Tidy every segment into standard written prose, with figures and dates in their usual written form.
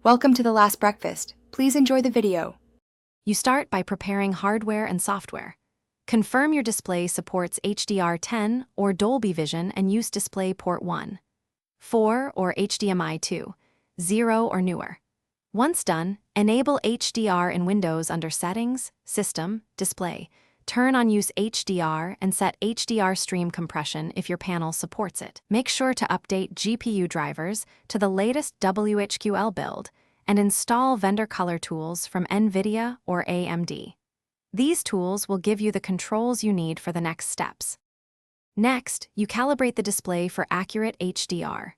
Welcome to the last breakfast. Please enjoy the video. You start by preparing hardware and software. Confirm your display supports HDR10 or Dolby Vision and use DisplayPort 1, 4 or HDMI 2, 0 or newer. Once done, enable HDR in Windows under Settings, System, Display. Turn on Use HDR and set HDR stream compression if your panel supports it. Make sure to update GPU drivers to the latest WHQL build and install vendor color tools from NVIDIA or AMD. These tools will give you the controls you need for the next steps. Next, you calibrate the display for accurate HDR.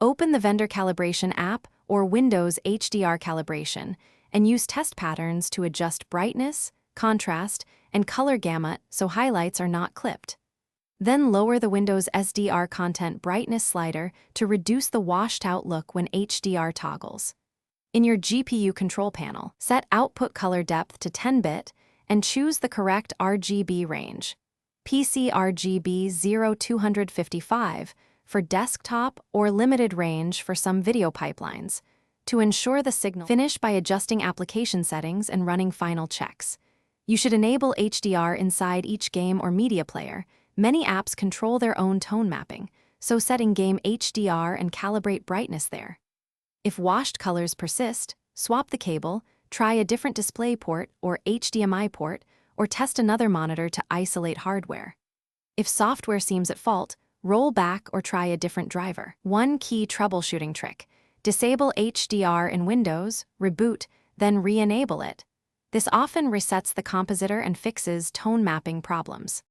Open the vendor calibration app or Windows HDR calibration and use test patterns to adjust brightness, contrast, and color gamut so highlights are not clipped. Then lower the Windows SDR content brightness slider to reduce the washed out look when HDR toggles. In your GPU control panel, set output color depth to 10-bit and choose the correct RGB range. PC RGB 0255 for desktop or limited range for some video pipelines. To ensure the signal, finish by adjusting application settings and running final checks. You should enable HDR inside each game or media player. Many apps control their own tone mapping, so set in-game HDR and calibrate brightness there. If washed colors persist, swap the cable, try a different display port or HDMI port, or test another monitor to isolate hardware. If software seems at fault, roll back or try a different driver. One key troubleshooting trick: disable HDR in Windows, reboot, then re-enable it. This often resets the compositor and fixes tone mapping problems.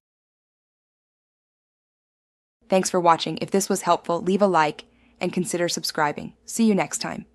Thanks for watching. If this was helpful, leave a like and consider subscribing. See you next time.